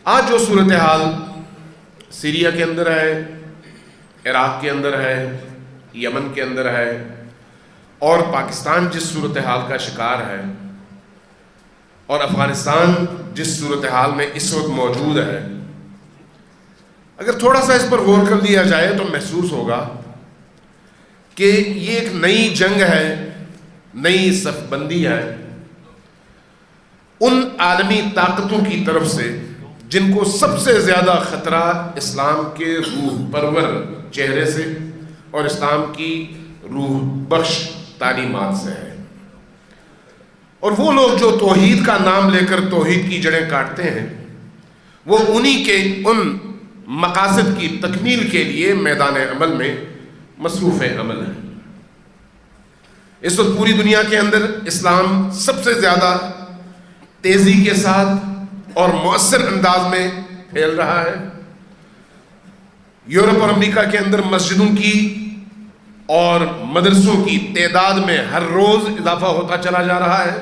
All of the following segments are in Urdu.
آج جو صورتحال سیریا کے اندر ہے، عراق کے اندر ہے، یمن کے اندر ہے، اور پاکستان جس صورتحال کا شکار ہے، اور افغانستان جس صورتحال میں اس وقت موجود ہے، اگر تھوڑا سا اس پر غور کر لیا جائے تو محسوس ہوگا کہ یہ ایک نئی جنگ ہے، نئی صف بندی ہے ان عالمی طاقتوں کی طرف سے جن کو سب سے زیادہ خطرہ اسلام کے روح پرور چہرے سے اور اسلام کی روح بخش تعلیمات سے ہے، اور وہ لوگ جو توحید کا نام لے کر توحید کی جڑیں کاٹتے ہیں وہ انہی کے ان مقاصد کی تکمیل کے لیے میدان عمل میں مصروف عمل ہے۔ اس وقت پوری دنیا کے اندر اسلام سب سے زیادہ تیزی کے ساتھ اور مؤثر انداز میں پھیل رہا ہے۔ یورپ اور امریکہ کے اندر مسجدوں کی اور مدرسوں کی تعداد میں ہر روز اضافہ ہوتا چلا جا رہا ہے،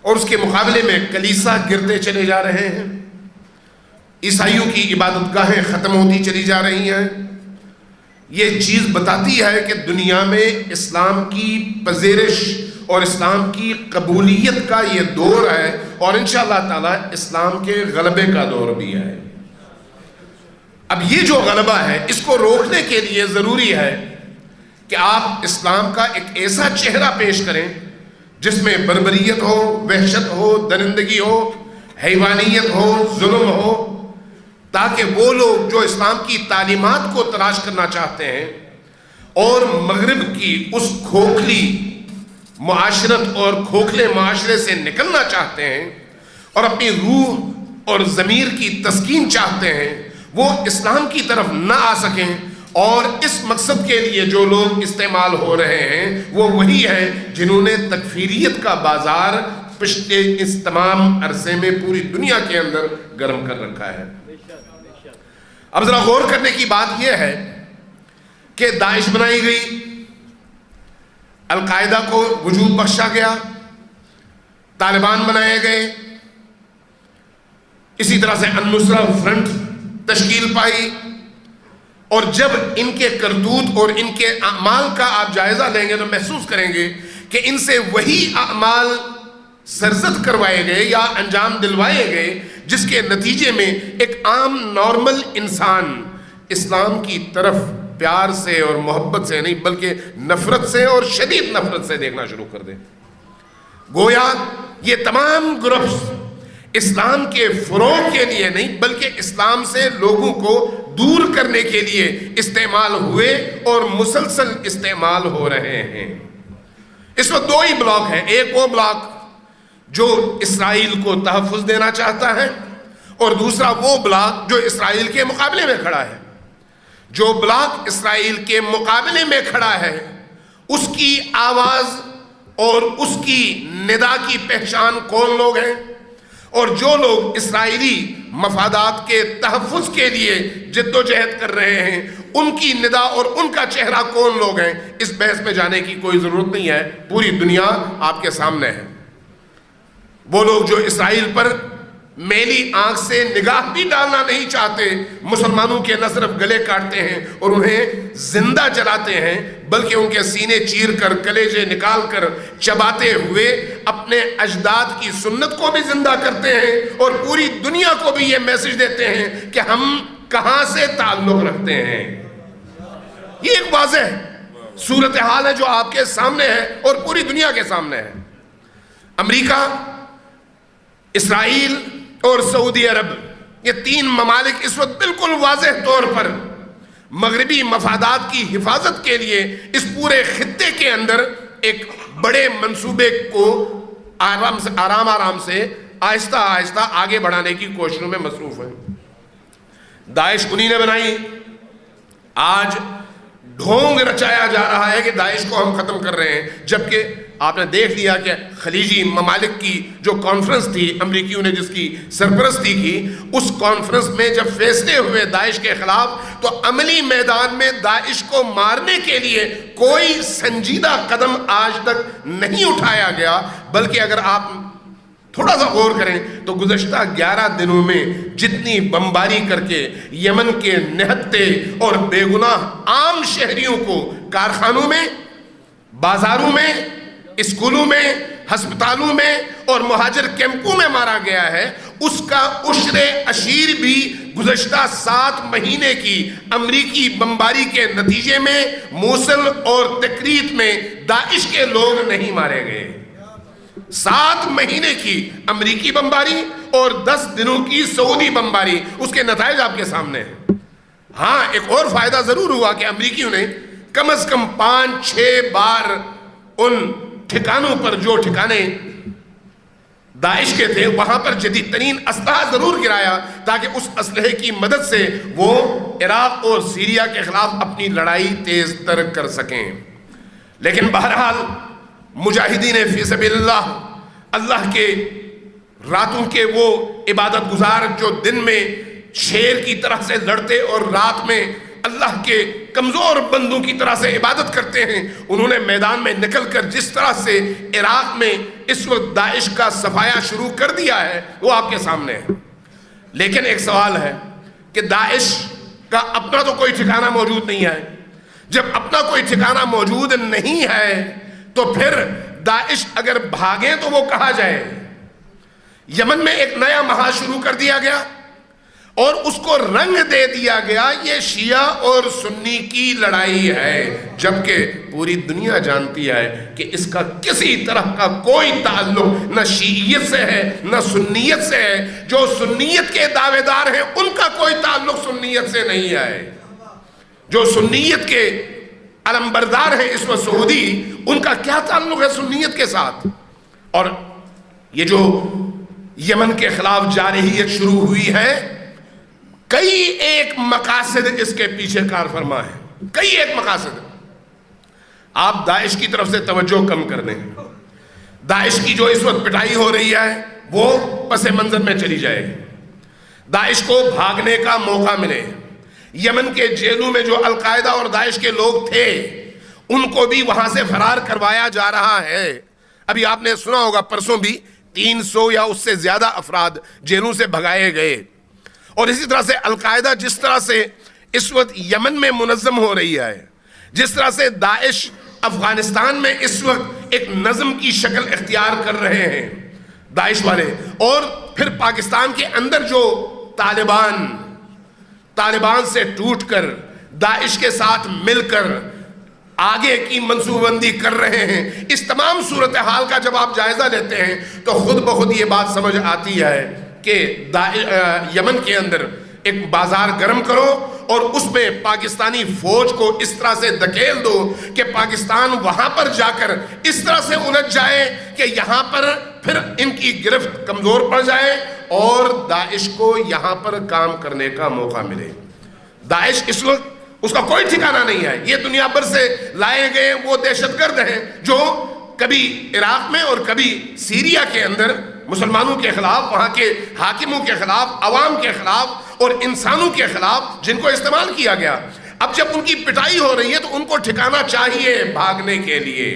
اور اس کے مقابلے میں کلیسا گرتے چلے جا رہے ہیں، عیسائیوں کی عبادت گاہیں ختم ہوتی چلی جا رہی ہیں۔ یہ چیز بتاتی ہے کہ دنیا میں اسلام کی پذیرش اور اسلام کی قبولیت کا یہ دور ہے، اور انشاءاللہ تعالی اسلام کے غلبے کا دور بھی ہے۔ اب یہ جو غلبہ ہے اس کو روکنے کے لیے ضروری ہے کہ آپ اسلام کا ایک ایسا چہرہ پیش کریں جس میں بربریت ہو، وحشت ہو، درندگی ہو، حیوانیت ہو، ظلم ہو، تاکہ وہ لوگ جو اسلام کی تعلیمات کو تلاش کرنا چاہتے ہیں اور مغرب کی اس کھوکھلی معاشرت اور کھوکھلے معاشرے سے نکلنا چاہتے ہیں اور اپنی روح اور ضمیر کی تسکین چاہتے ہیں، وہ اسلام کی طرف نہ آ سکیں، اور اس مقصد کے لیے جو لوگ استعمال ہو رہے ہیں وہ وہی ہیں جنہوں نے تکفیریت کا بازار پچھلے اس تمام عرصے میں پوری دنیا کے اندر گرم کر رکھا ہے۔ اب ذرا غور کرنے کی بات یہ ہے کہ داعش بنائی گئی، القاعدہ کو وجود بخشا گیا، طالبان بنائے گئے، اسی طرح سے النصرہ فرنٹ تشکیل پائی، اور جب ان کے کرتوت اور ان کے اعمال کا آپ جائزہ لیں گے تو محسوس کریں گے کہ ان سے وہی اعمال سرزد کروائے گئے یا انجام دلوائے گئے جس کے نتیجے میں ایک عام نارمل انسان اسلام کی طرف پیار سے اور محبت سے نہیں بلکہ نفرت سے اور شدید نفرت سے دیکھنا شروع کر دے۔ گویا یہ تمام گروپس اسلام کے فروغ کے لیے نہیں بلکہ اسلام سے لوگوں کو دور کرنے کے لیے استعمال ہوئے اور مسلسل استعمال ہو رہے ہیں۔ اس وقت دو ہی بلاک ہیں، ایک وہ بلاک جو اسرائیل کو تحفظ دینا چاہتا ہے، اور دوسرا وہ بلاک جو اسرائیل کے مقابلے میں کھڑا ہے۔ جو بلاک اسرائیل کے مقابلے میں کھڑا ہے اس کی آواز اور اس کی ندا کی پہچان کون لوگ ہیں، اور جو لوگ اسرائیلی مفادات کے تحفظ کے لیے جد و جہد کر رہے ہیں ان کی ندا اور ان کا چہرہ کون لوگ ہیں، اس بحث میں جانے کی کوئی ضرورت نہیں ہے، پوری دنیا آپ کے سامنے ہے۔ وہ لوگ جو اسرائیل پر میلی آنکھ سے نگاہ بھی ڈالنا نہیں چاہتے، مسلمانوں کے نہ صرف گلے کاٹتے ہیں اور انہیں زندہ جلاتے ہیں بلکہ ان کے سینے چیر کر کلیجے نکال کر چباتے ہوئے اپنے اجداد کی سنت کو بھی زندہ کرتے ہیں، اور پوری دنیا کو بھی یہ میسج دیتے ہیں کہ ہم کہاں سے تعلق رکھتے ہیں۔ یہ ایک واضح صورتحال ہے جو آپ کے سامنے ہے اور پوری دنیا کے سامنے ہے۔ امریکہ، اسرائیل اور سعودی عرب، یہ تین ممالک اس وقت بالکل واضح طور پر مغربی مفادات کی حفاظت کے لیے اس پورے خطے کے اندر ایک بڑے منصوبے کو آرام سے آہستہ آہستہ آگے بڑھانے کی کوششوں میں مصروف ہیں۔ داعش انہی نے بنائی، آج ڈھونگ رچایا جا رہا ہے کہ داعش کو ہم ختم کر رہے ہیں، جبکہ آپ نے دیکھ لیا کہ خلیجی ممالک کی جو کانفرنس تھی، امریکیوں نے جس کی سرپرستی کی، اس کانفرنس میں جب فیصلے ہوئے داعش کے خلاف تو عملی میدان میں داعش کو مارنے کے لیے کوئی سنجیدہ قدم آج تک نہیں اٹھایا گیا، بلکہ اگر آپ تھوڑا سا غور کریں تو گزشتہ 11 دنوں میں جتنی بمباری کر کے یمن کے نہتے اور بے گناہ عام شہریوں کو کارخانوں میں، بازاروں میں، اسکولوں میں، ہسپتالوں میں اور مہاجر کیمپوں میں مارا گیا ہے، اس کا عشر اشیر بھی گزشتہ 7 مہینے کی امریکی بمباری کے نتیجے میں موصل اور تکریت میں داعش کے لوگ نہیں مارے گئے۔ 7 مہینے کی امریکی بمباری اور 10 دنوں کی سعودی بمباری، اس کے نتائج آپ کے سامنے ہیں۔ ہاں ایک اور فائدہ ضرور ہوا کہ امریکیوں نے کم از کم 5-6 بار ان ٹھکانوں پر، جو ٹھکانے داعش کے تھے، وہاں پر جدید ترین اسلحہ ضرور گرایا تاکہ اس اسلحے کی مدد سے وہ عراق اور سیریا کے خلاف اپنی لڑائی تیز تر کر سکیں۔ لیکن بہرحال مجاہدین فی سبیل اللہ، اللہ کے راتوں کے وہ عبادت گزار جو دن میں شیر کی طرح سے لڑتے اور رات میں اللہ کے کمزور بندوں کی طرح سے عبادت کرتے ہیں، انہوں نے میدان میں نکل کر جس طرح سے عراق میں اس وقت داعش کا صفایا شروع کر دیا ہے وہ آپ کے سامنے ہے۔ لیکن ایک سوال ہے کہ داعش کا اپنا تو کوئی ٹھکانہ موجود نہیں ہے۔ جب اپنا کوئی ٹھکانہ موجود نہیں ہے تو پھر داعش اگر بھاگیں تو وہ کہاں جائے؟ یمن میں ایک نیا محاذ شروع کر دیا گیا اور اس کو رنگ دے دیا گیا یہ شیعہ اور سنی کی لڑائی ہے، جبکہ پوری دنیا جانتی ہے کہ اس کا کسی طرح کا کوئی تعلق نہ شیعیت سے ہے نہ سنیت سے ہے۔ جو سنیت کے دعوے دار ہیں ان کا کوئی تعلق سنیت سے نہیں ہے۔ جو سنیت کے علمبردار ہیں اس وقت سعودی، ان کا کیا تعلق ہے سنیت کے ساتھ؟ اور یہ جو یمن کے خلاف جارحیت شروع ہوئی ہے، کئی ایک مقاصد اس کے پیچھے کار فرما ہے، کئی ایک مقاصد۔ آپ داعش کی طرف سے توجہ کم کر دیں، داعش کی جو اس وقت پٹائی ہو رہی ہے وہ پس منظر میں چلی جائے گی، داعش کو بھاگنے کا موقع ملے۔ یمن کے جیلوں میں جو القاعدہ اور داعش کے لوگ تھے ان کو بھی وہاں سے فرار کروایا جا رہا ہے۔ ابھی آپ نے سنا ہوگا پرسوں بھی 300 یا اس سے زیادہ افراد جیلوں سے بھگائے گئے۔ اور اسی طرح سے القاعدہ جس طرح سے اس وقت یمن میں منظم ہو رہی ہے، جس طرح سے داعش افغانستان میں اس وقت ایک نظم کی شکل اختیار کر رہے ہیں داعش والے، اور پھر پاکستان کے اندر جو طالبان سے ٹوٹ کر داعش کے ساتھ مل کر آگے کی منصوبہ بندی کر رہے ہیں، اس تمام صورتحال کا جب آپ جائزہ لیتے ہیں تو خود بخود یہ بات سمجھ آتی ہے کہ یمن کے اندر ایک بازار گرم کرو اور اس میں پاکستانی فوج کو اس طرح سے دھکیل دو کہ پاکستان وہاں پر جا کر اس طرح سے الجھ جائے کہ یہاں پر پھر ان کی گرفت کمزور پڑ جائے اور داعش کو یہاں پر کام کرنے کا موقع ملے۔ داعش اس وقت اس کا کوئی ٹھکانہ نہیں ہے، یہ دنیا بھر سے لائے گئے وہ دہشت گرد ہیں جو کبھی عراق میں اور کبھی سیریا کے اندر مسلمانوں کے خلاف، وہاں کے حاکموں کے خلاف، عوام کے خلاف اور انسانوں کے خلاف جن کو استعمال کیا گیا۔ اب جب ان کی پٹائی ہو رہی ہے تو ان کو ٹھکانہ چاہیے بھاگنے کے لیے،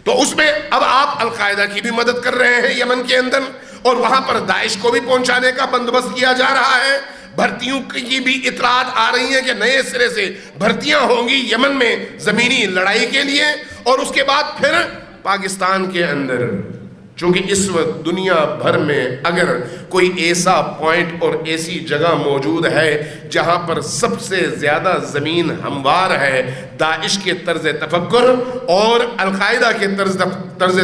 تو اس میں اب آپ القاعدہ کی بھی مدد کر رہے ہیں یمن کے اندر، اور وہاں پر داعش کو بھی پہنچانے کا بندوبست کیا جا رہا ہے۔ بھرتیوں کی بھی اطلاعات آ رہی ہیں کہ نئے سرے سے بھرتیاں ہوں گی یمن میں زمینی لڑائی کے لیے، اور اس کے بعد پھر پاکستان کے اندر، چونکہ اس وقت دنیا بھر میں اگر کوئی ایسا پوائنٹ اور ایسی جگہ موجود ہے جہاں پر سب سے زیادہ زمین ہموار ہے داعش کے طرز تفکر اور القاعدہ کے طرز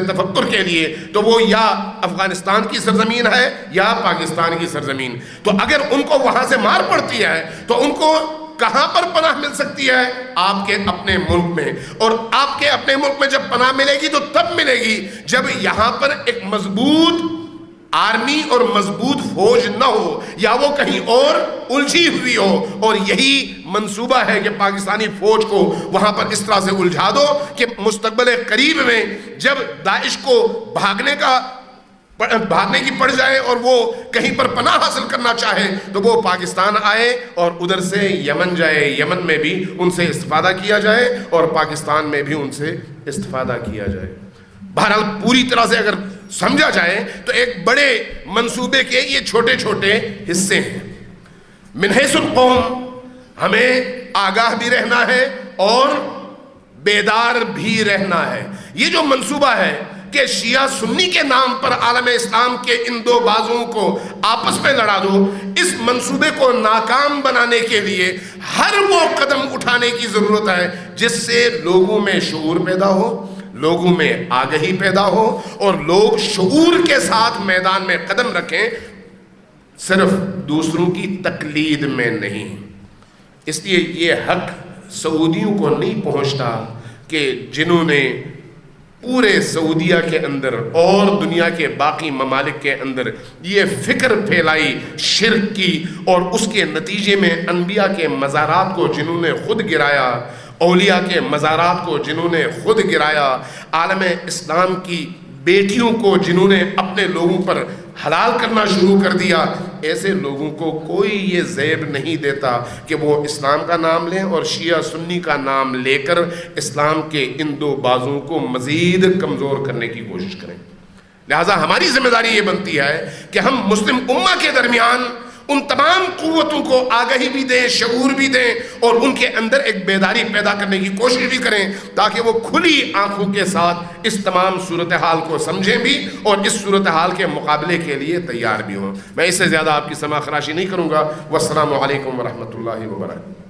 تفکر کے لیے، تو وہ یا افغانستان کی سرزمین ہے یا پاکستان کی سرزمین۔ تو اگر ان کو وہاں سے مار پڑتی ہے تو ان کو کہاں پر پناہ مل سکتی ہے؟ آپ کے اپنے ملک میں، اور آپ کے اپنے ملک میں جب پناہ ملے گی تو تب ملے گی جب یہاں پر ایک مضبوط آرمی اور مضبوط فوج نہ ہو، یا وہ کہیں اور الجھی ہوئی ہو، اور یہی منصوبہ ہے کہ پاکستانی فوج کو وہاں پر اس طرح سے الجھا دو کہ مستقبل قریب میں جب داعش کو بھاگنے کی پڑ جائے اور وہ کہیں پر پناہ حاصل کرنا چاہے تو وہ پاکستان آئے اور ادھر سے یمن جائے، یمن میں بھی ان سے استفادہ کیا جائے اور پاکستان میں بھی ان سے استفادہ کیا جائے۔ بہرحال پوری طرح سے اگر سمجھا جائے تو ایک بڑے منصوبے کے یہ چھوٹے چھوٹے حصے ہیں۔ من حیث القوم ہمیں آگاہ بھی رہنا ہے اور بیدار بھی رہنا ہے۔ یہ جو منصوبہ ہے کہ شیعہ سنی کے نام پر عالم اسلام کے ان دو بازوؤں کو آپس میں لڑا دو، اس منصوبے کو ناکام بنانے کے لیے ہر وہ قدم اٹھانے کی ضرورت ہے جس سے لوگوں میں شعور پیدا ہو، لوگوں میں آگہی پیدا ہو اور لوگ شعور کے ساتھ میدان میں قدم رکھیں، صرف دوسروں کی تقلید میں نہیں۔ اس لیے یہ حق سعودیوں کو نہیں پہنچتا کہ جنہوں نے پورے سعودیہ کے اندر اور دنیا کے باقی ممالک کے اندر یہ فکر پھیلائی شرک کی، اور اس کے نتیجے میں انبیاء کے مزارات کو جنہوں نے خود گرایا، اولیاء کے مزارات کو جنہوں نے خود گرایا، عالم اسلام کی بیٹیوں کو جنہوں نے اپنے لوگوں پر حلال کرنا شروع کر دیا، ایسے لوگوں کو کوئی یہ زیب نہیں دیتا کہ وہ اسلام کا نام لیں اور شیعہ سنی کا نام لے کر اسلام کے ان دو بازوؤں کو مزید کمزور کرنے کی کوشش کریں۔ لہٰذا ہماری ذمہ داری یہ بنتی ہے کہ ہم مسلم امہ کے درمیان ان تمام قوتوں کو آگہی بھی دیں، شعور بھی دیں، اور ان کے اندر ایک بیداری پیدا کرنے کی کوشش بھی کریں تاکہ وہ کھلی آنکھوں کے ساتھ اس تمام صورتحال کو سمجھیں بھی اور اس صورتحال کے مقابلے کے لیے تیار بھی ہوں۔ میں اس سے زیادہ آپ کی سماع خراشی نہیں کروں گا۔ والسلام علیکم ورحمۃ اللہ وبرکاتہ۔